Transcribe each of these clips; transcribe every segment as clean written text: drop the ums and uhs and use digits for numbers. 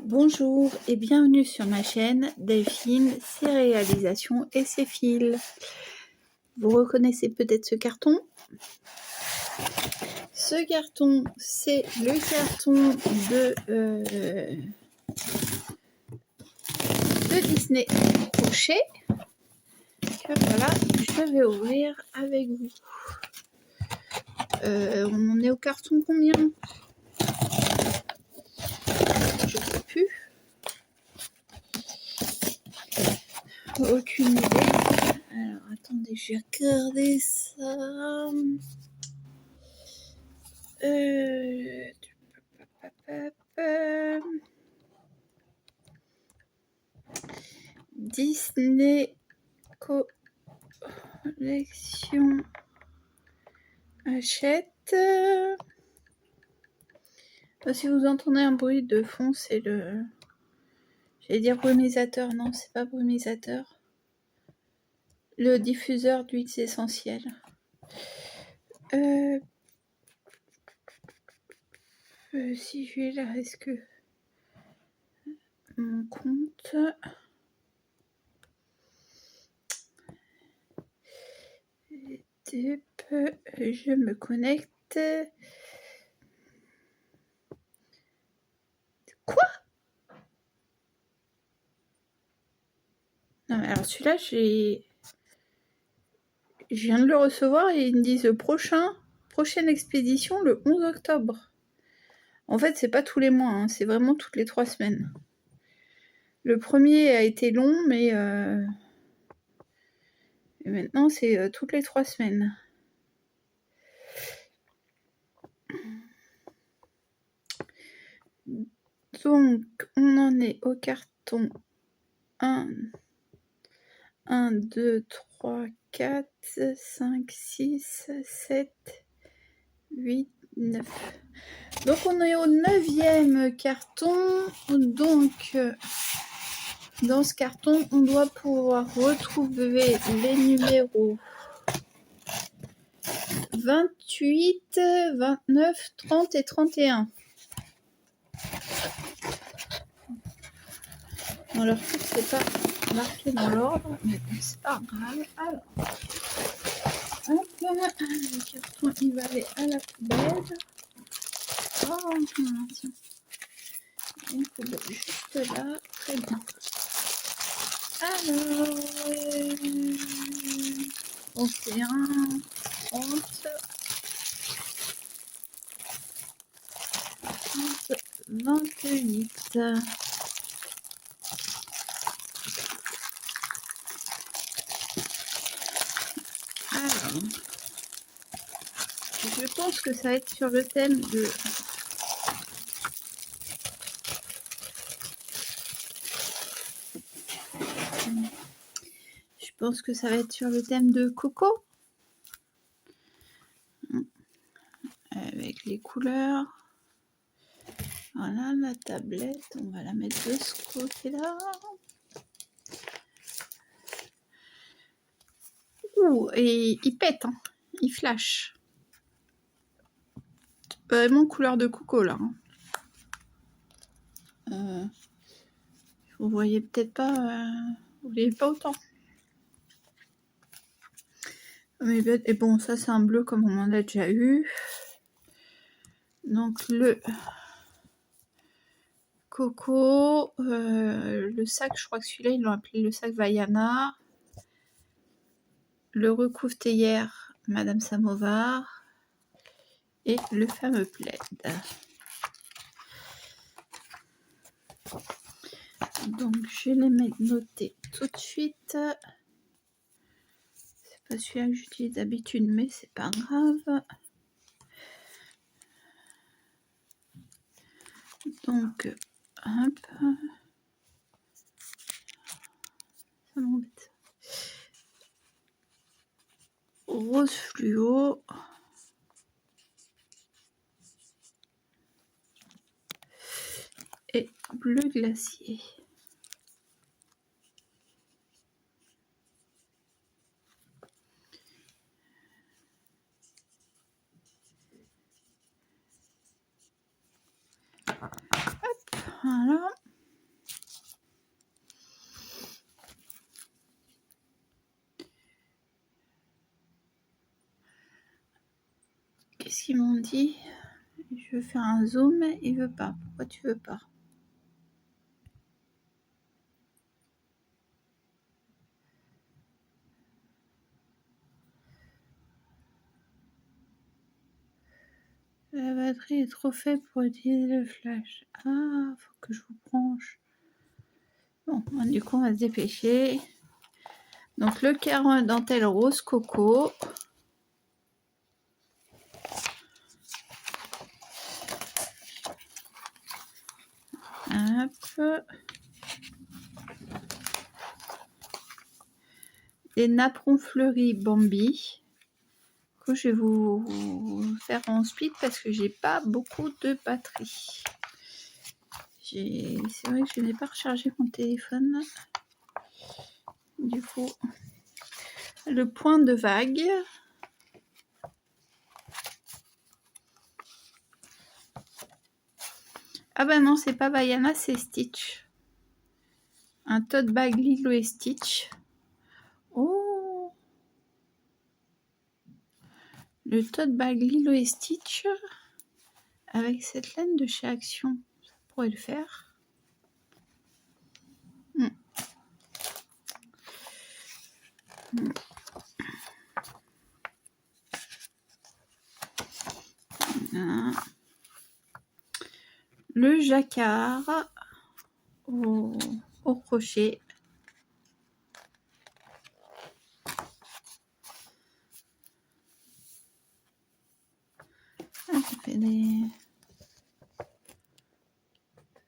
Bonjour et bienvenue sur ma chaîne Delphine, ses réalisations et ses fils. Vous reconnaissez peut-être ce carton. Ce carton, c'est le carton de Disney Crochet que voilà, je vais ouvrir avec vous. On en est au carton combien? Je ne sais plus. Aucune idée. Alors attendez, je vais regarder ça. Disney Collection achète. Si vous entendez un bruit de fond, c'est le... J'allais dire brumisateur. Non, c'est pas brumisateur. Le diffuseur d'huiles essentielles. Si je vais là, est-ce que mon compte... Je me connecte. Quoi? Non, mais alors celui-là, je viens de le recevoir et ils me disent prochaine expédition le 11 octobre. En fait, c'est pas tous les mois, hein, c'est vraiment toutes les 3 semaines. Le premier a été long, mais et maintenant c'est toutes les 3 semaines. Donc, on en est au carton 1, 2, 3, 4, 5, 6, 7, 8, 9. Donc, on est au 9e carton. Donc, dans ce carton, on doit pouvoir retrouver les numéros 28, 29, 30 et 31. Bon, alors, c'est pas marqué dans l'ordre, mais c'est pas grave. Alors, hop, le carton, il va aller à la poubelle. Oh, tiens. Une poubelle juste là. Très bien. Alors, 31, 30, 28. Alors, je pense que ça va être sur le thème de... Je pense que ça va être sur le thème de Coco. Avec les couleurs. Voilà, la tablette, on va la mettre de ce côté-là. Ouh, et il pète, hein. Il flash. Vraiment couleur de Coco, là. Vous voyez peut-être pas... vous voyez pas autant. Mais, et bon, ça c'est un bleu comme on en a déjà eu. Donc le Coco, le sac, je crois que celui-là ils l'ont appelé le sac Vaiana. Le recouvre-théière Madame Samovar. Et le fameux plaid. Donc je vais les mettre notés tout de suite. C'est pas celui-là que j'utilise d'habitude, mais c'est pas grave. Donc, hop. Ça m'embête. Rose fluo. Et bleu glacier. Hop, voilà. qu'est-ce qu'ils m'ont dit? Je veux faire un zoom, il veut pas. Pourquoi tu veux pas? La batterie est trop faible pour utiliser le flash. Ah, faut que je vous branche. Bon, du coup, on va se dépêcher. Donc, le caron dentelle rose coco. Hop. Des napperons fleuris Bambi. Du coup, je vais vous faire en speed parce que j'ai pas beaucoup de batterie. C'est vrai que je n'ai pas rechargé mon téléphone. Du coup, le point de vague. Ah bah non, c'est pas Bayana, c'est Stitch. Un tote bag Lilo et Stitch. Oh, le tote bag Lilo et Stitch avec cette laine de chez Action. Ça pourrait le faire. Le jacquard au crochet. Ah, ça fait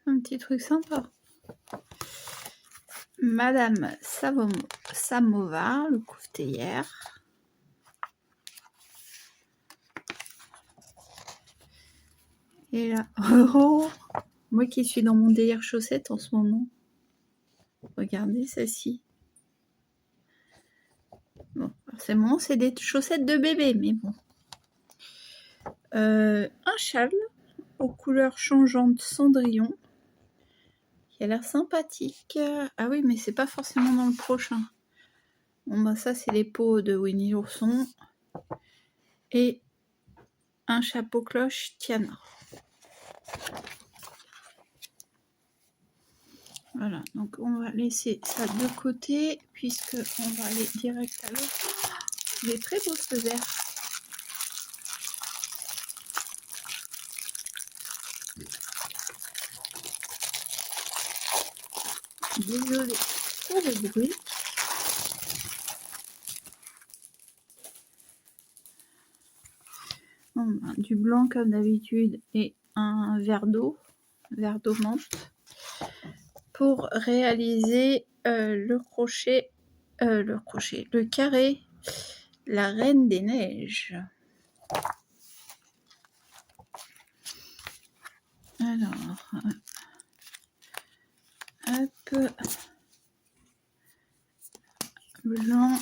un petit truc sympa. Madame Samovar, le couvre-théière. Et là, oh, moi qui suis dans mon délire chaussettes en ce moment. Regardez celle-ci. Bon, forcément, c'est des chaussettes de bébé, mais bon. Un châle aux couleurs changeantes Cendrillon. Qui a l'air sympathique. Ah oui, mais c'est pas forcément dans le prochain. Bon, bah ça, c'est les peaux de Winnie l'ourson. Et un chapeau cloche Tiana. Voilà, donc on va laisser ça de côté puisque on va aller direct à l'autre. Il est très beau ce vert. Désolée pour le bruit. Bon, ben, du blanc comme d'habitude et un verre d'eau menthe pour réaliser le carré, la reine des neiges. Alors, hop, blanc.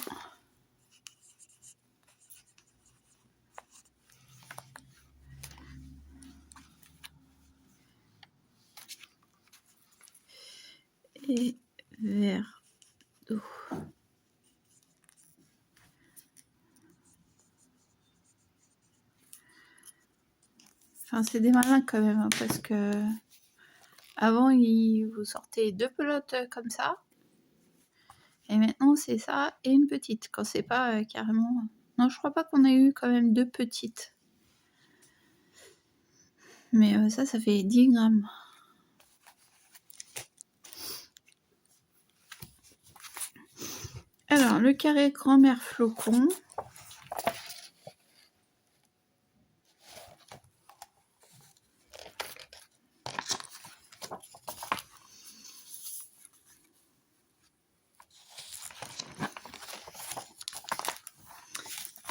Et verre d'eau. Enfin, c'est des malins quand même, hein, parce que avant, vous sortez 2 pelotes comme ça. Et maintenant, c'est ça et une petite. Quand c'est pas carrément... Non, je crois pas qu'on ait eu quand même 2 petites. Mais ça fait 10 grammes. Alors, le carré grand-mère flocon.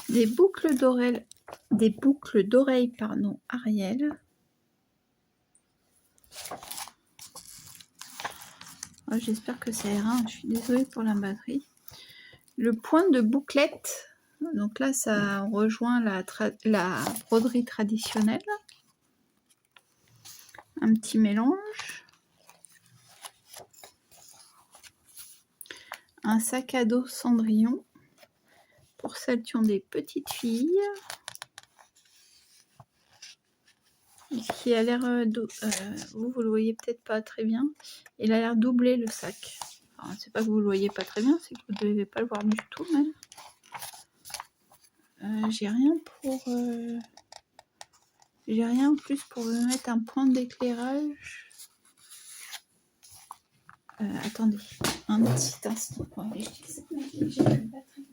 Des boucles d'oreilles, pardon, Ariel. Oh, j'espère que ça ira. Je suis désolée pour la batterie. Le point de bouclette. Donc là, ça rejoint la broderie traditionnelle. Un petit mélange. Un sac à dos Cendrillon. Pour celles qui ont des petites filles. qui a l'air... vous le voyez peut-être pas très bien. Il a l'air doublé le sac. Enfin, c'est pas que vous le voyez pas très bien, c'est que vous ne devez pas le voir du tout même. J'ai rien pour... J'ai rien en plus pour me mettre un point d'éclairage. Attendez, un petit instant. J'ai pas de batterie.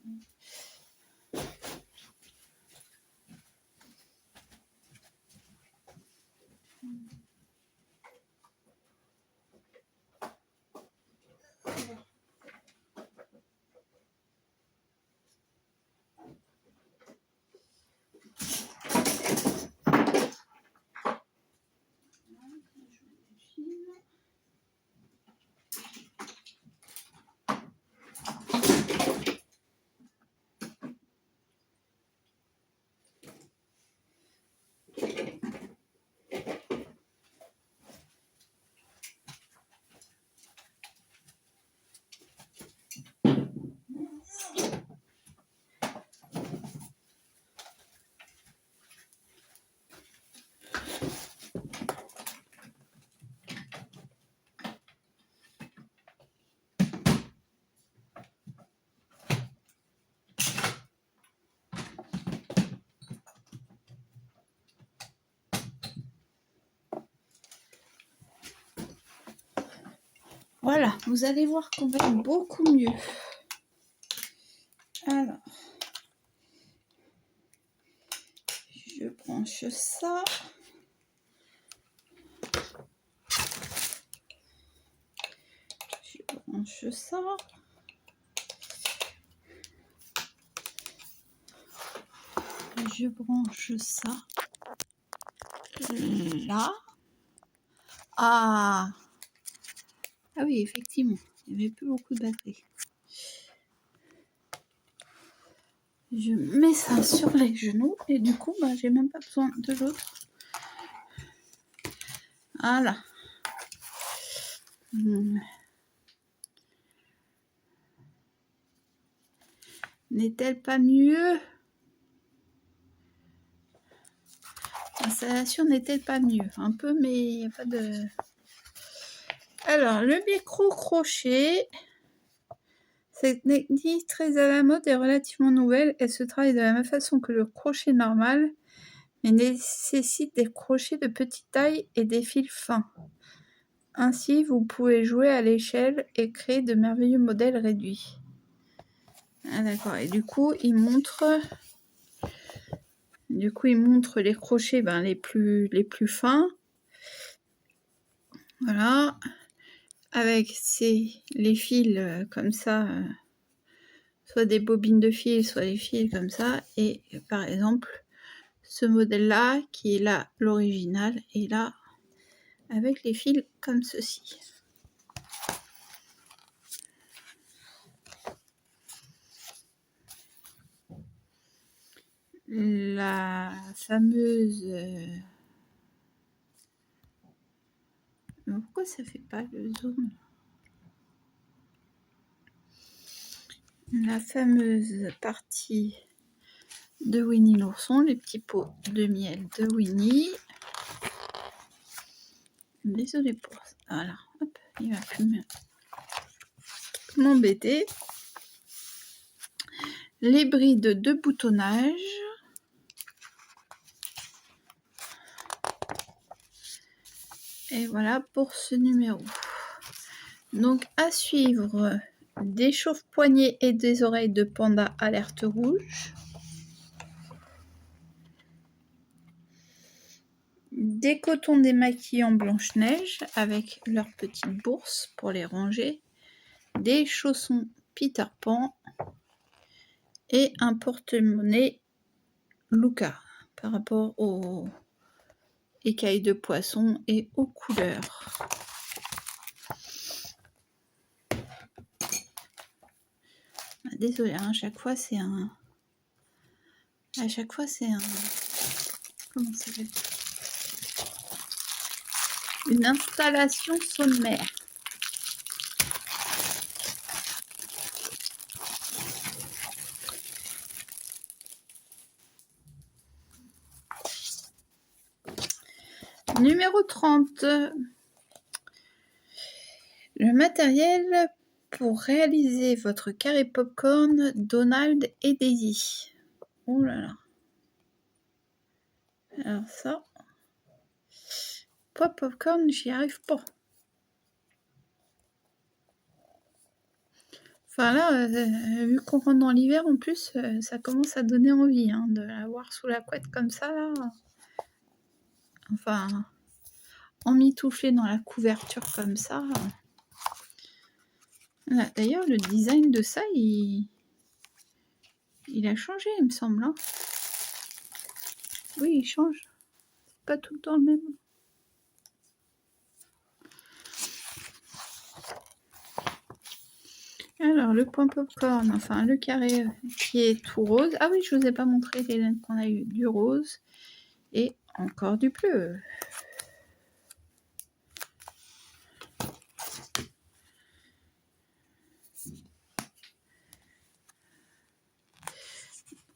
Voilà, vous allez voir qu'on va être beaucoup mieux. Alors, je branche ça. Je branche ça. Je branche ça. Là. Ah oui, effectivement, il n'y avait plus beaucoup de batterie. Je mets ça sur les genoux et du coup, j'ai même pas besoin de l'autre. Voilà. N'est-elle pas mieux? L'installation n'est-elle pas mieux? Un peu, mais il n'y a pas de... Alors, le micro-crochet, cette technique très à la mode est relativement nouvelle. Elle se travaille de la même façon que le crochet normal, mais nécessite des crochets de petite taille et des fils fins. Ainsi, vous pouvez jouer à l'échelle et créer de merveilleux modèles réduits. Ah d'accord, et du coup, il montre les crochets les plus fins. Voilà. Avec les fils comme ça, soit des bobines de fil, soit des fils comme ça. Et par exemple, ce modèle-là, qui est là l'original, est là avec les fils comme ceci. La fameuse... Pourquoi ça fait pas le zoom? La fameuse partie de Winnie l'ourson, les petits pots de miel de Winnie. Désolée pour ça. Voilà, hop, il va plus m'embêter. Les brides de boutonnage. Et voilà pour ce numéro. Donc à suivre, des chauffe-poignets et des oreilles de panda alerte rouge. Des cotons démaquillants Blanche-Neige avec leurs petites bourses pour les ranger. Des chaussons Peter Pan. Et un porte-monnaie Luca par rapport aux écailles de poisson et aux couleurs. Désolée, à chaque fois c'est un... Comment ça s'appelle? Une installation sommaire. Numéro 30. Le matériel pour réaliser votre carré popcorn Donald et Daisy. Oh là là. Alors ça, popcorn, j'y arrive pas. Enfin là, vu qu'on rentre dans l'hiver en plus, ça commence à donner envie hein, de l'avoir sous la couette comme ça là. Enfin, emmitouflé dans la couverture comme ça. Voilà. D'ailleurs, le design de ça, il a changé, il me semble. Hein. Oui, il change. C'est pas tout le temps le même. Alors, le point popcorn, enfin le carré qui est tout rose. Ah oui, je vous ai pas montré les laines qu'on a eu. Du rose et encore du bleu.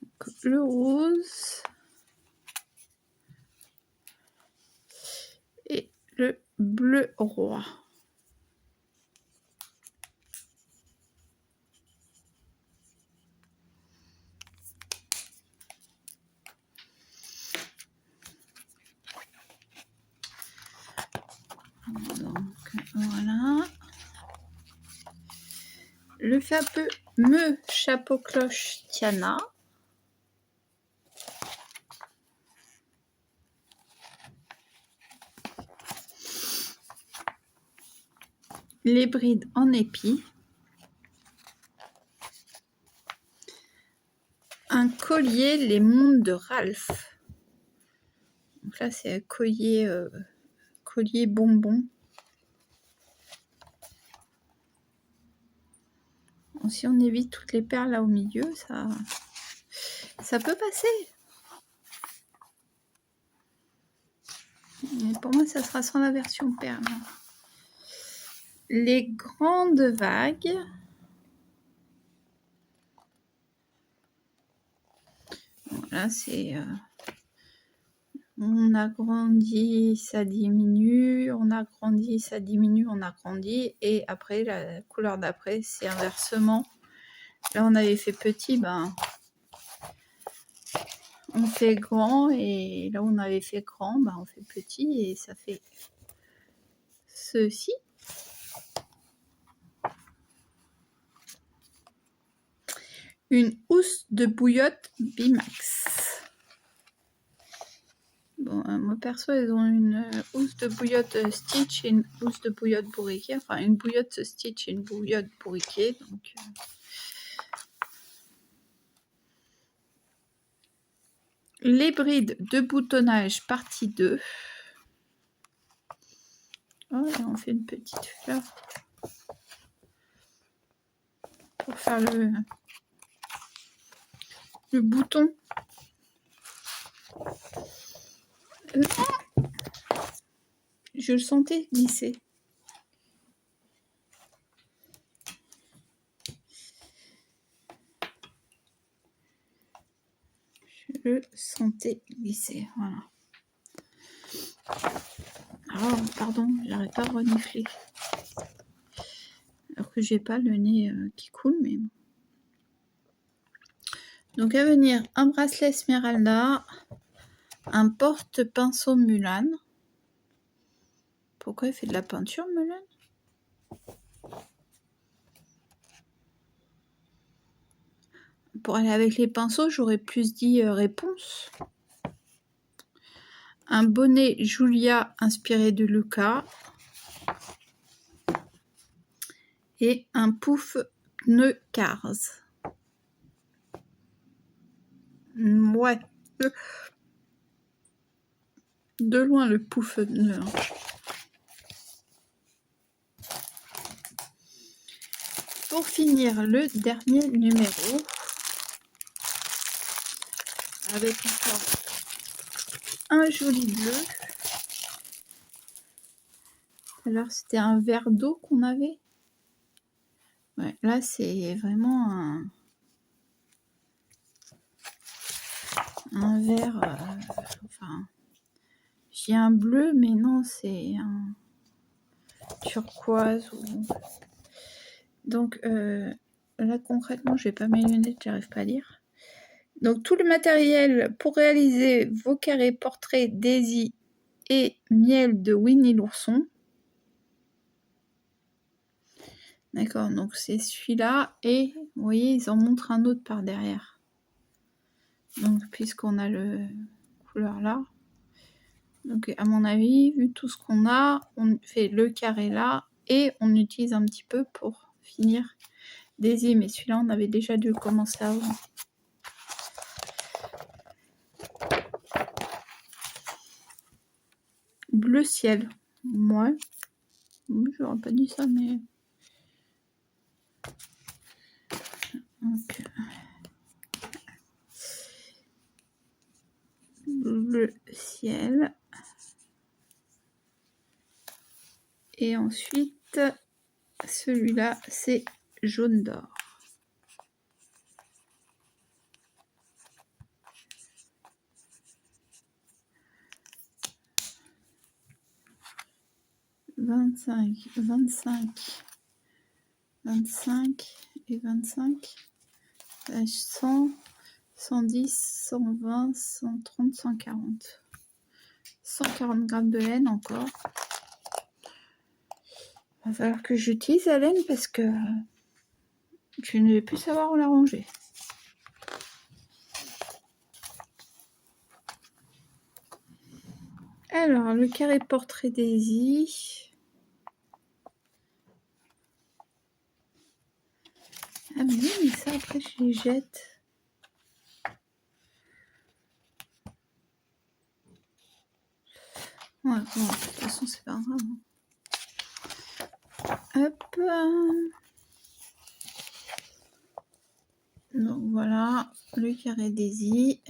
Donc, le rose et le bleu roi. Donc voilà. Le fameux chapeau cloche Tiana. Les brides en épi. Un collier les mondes de Ralph. Donc là c'est un collier bonbon. Bon, si on évite toutes les perles là au milieu, ça peut passer. Mais pour moi, ça sera sans la version perle. Les grandes vagues. Voilà, c'est... on agrandit, ça diminue. On agrandit, ça diminue, on agrandit. Et après, la couleur d'après, c'est inversement. Là, on avait fait petit, ben... on fait grand. Et là, on avait fait grand, ben, on fait petit. Et ça fait ceci. Une housse de bouillotte Bimax. Bon, moi perso, ils ont une housse de bouillotte Stitch et une housse de bouillotte bourriquet. Enfin, une bouillotte Stitch et une bouillotte bourriquet. Donc, les brides de boutonnage partie 2. Oh, là, on fait une petite fleur pour faire le bouton. Je le sentais glisser. Je le sentais glisser. Voilà. Ah, pardon, j'arrête pas de renifler. Alors que j'ai pas le nez qui coule, mais bon. Donc à venir, un bracelet Esmeralda, un porte-pinceau Mulan. Pourquoi il fait de la peinture, Mulan? Pour aller avec les pinceaux, j'aurais plus dit réponse. Un bonnet Julia inspiré de Luca. Et un pouf pneu Cars. Ouais. De loin le pouf pneu. Hein. Pour finir, le dernier numéro. Avec encore un joli bleu. Alors c'était un verre d'eau qu'on avait. Ouais, là c'est vraiment un verre. Enfin, je dis un bleu, mais non, c'est un turquoise. Donc là, concrètement, je n'ai pas mes lunettes, j'arrive pas à lire. Donc tout le matériel pour réaliser vos carrés portraits Daisy et miel de Winnie l'ourson. D'accord, donc c'est celui-là. Et vous voyez, ils en montrent un autre par derrière. Donc puisqu'on a le couleur là. Donc à mon avis, vu tout ce qu'on a, on fait le carré là. Et on utilise un petit peu pour finir Daisy. Mais celui-là, on avait déjà dû le commencer avant. Bleu ciel. Ouais. J'aurais pas dit ça, mais... Donc... Bleu ciel. Et ensuite, celui-là, c'est jaune d'or. « 25 et 25, 100, 110, 120, 130, 140. 140 grammes de laine encore. Il va falloir que j'utilise la laine parce que je ne vais plus savoir où la ranger. Alors, le carré portrait Daisy. Ah mais oui, mais ça après je les jette. Ouais, bon, de toute façon c'est pas grave. Hop. Donc voilà, le carré Daisy.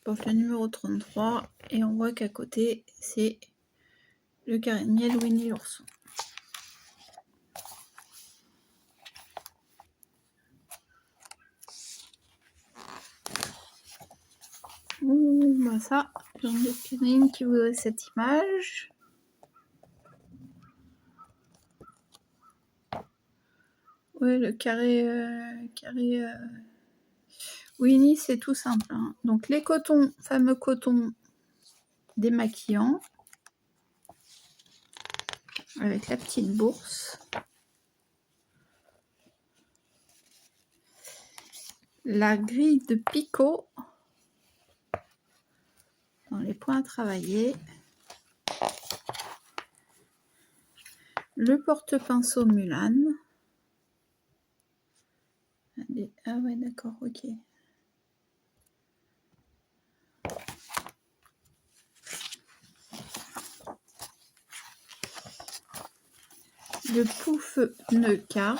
Porte le numéro 33. Et on voit qu'à côté, c'est le carré miel Winnie l'ourson. Ouh, bah ça, j'en ai une qui voudrait cette image. Ouais, le carré Winnie, c'est tout simple. Hein. Donc les cotons, fameux cotons démaquillants, avec la petite bourse. La grille de picot dans les points à travailler. Le porte-pinceau Mulan. Ah ouais, d'accord, ok. Le pouf pneu Cars.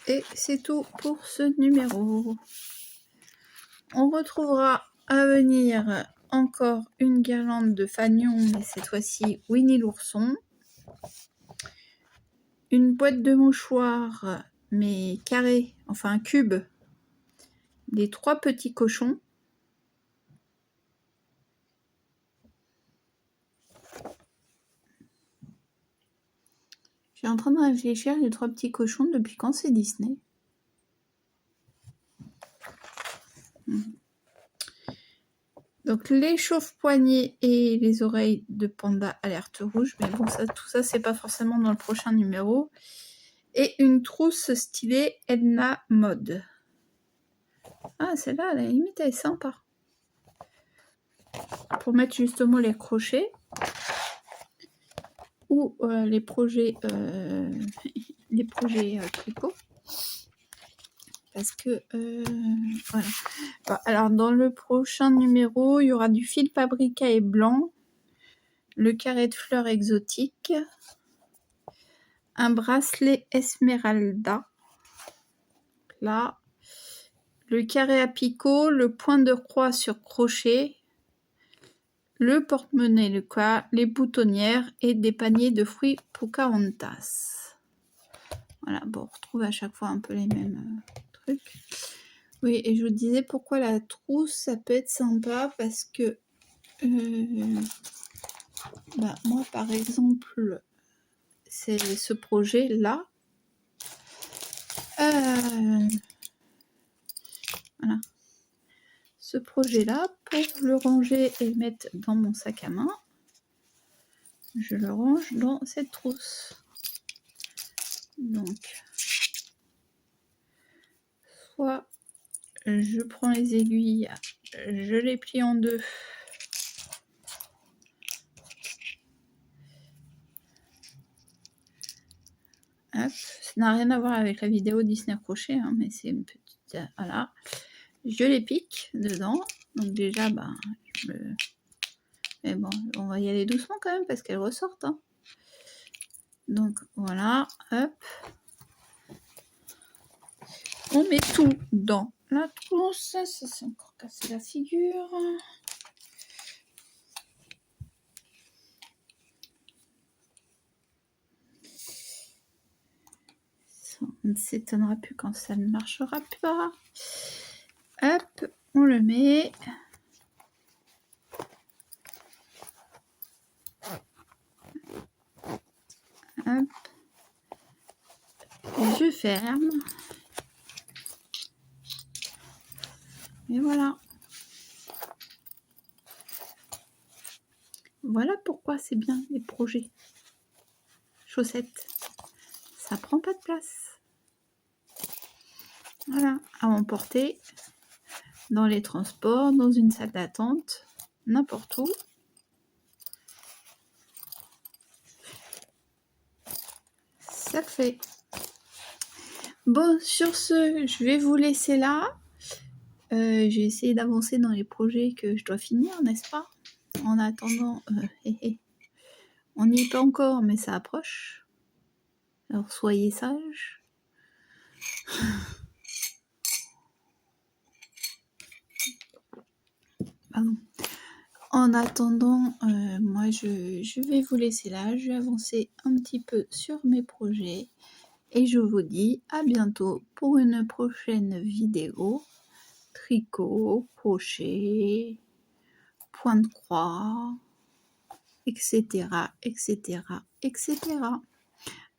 Et c'est tout pour ce numéro. On retrouvera à venir encore une guirlande de fanion, mais cette fois-ci Winnie l'ourson. Une boîte de mouchoirs, mais carré, enfin un cube, des 3 petits cochons. Je suis en train de réfléchir, les 3 petits cochons, depuis quand c'est Disney? Donc les chauffe-poignets et les oreilles de panda alerte rouge. Mais bon, ça, tout ça, c'est pas forcément dans le prochain numéro. Et une trousse stylée Edna Mode. Ah, celle-là, à la limite, elle est sympa. Pour mettre justement les crochets. Ou les projets tricot. Parce que, voilà. Bon, alors, dans le prochain numéro, il y aura du fil pabricaé blanc, le carré de fleurs exotiques, un bracelet Esmeralda, là, le carré à picot, le point de croix sur crochet, le porte-monnaie Lucas, les boutonnières et des paniers de fruits Pocahontas. Voilà, bon, on retrouve à chaque fois un peu les mêmes trucs. Oui, et je vous disais pourquoi la trousse, ça peut être sympa, parce que moi, par exemple, c'est ce projet-là. Voilà. Ce projet-là, pour le ranger et le mettre dans mon sac à main, je le range dans cette trousse. Donc, soit je prends les aiguilles, je les plie en deux. Hop, ça n'a rien à voir avec la vidéo Disney crochet, hein, mais c'est une petite... voilà. Je les pique dedans. Donc déjà, mais bon, on va y aller doucement quand même parce qu'elles ressortent. Hein. Donc voilà, hop. On met tout dans la trousse. Ça c'est encore cassé la figure. On ne s'étonnera plus quand ça ne marchera pas. Hop, on le met. Hop. Je ferme. Et voilà. Voilà pourquoi c'est bien les projets. Chaussettes. Ça prend pas de place. Voilà, à emporter dans les transports, dans une salle d'attente, n'importe où. Ça fait. Bon, sur ce, je vais vous laisser là. J'ai essayé d'avancer dans les projets que je dois finir, n'est-ce pas? En attendant, on n'y est pas encore, mais ça approche. Alors soyez sages. Pardon. En attendant, moi je vais vous laisser là. Je vais avancer un petit peu sur mes projets. Et je vous dis à bientôt pour une prochaine vidéo. Tricot, crochet, point de croix, etc., etc., etc.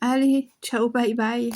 Allez, ciao, bye bye.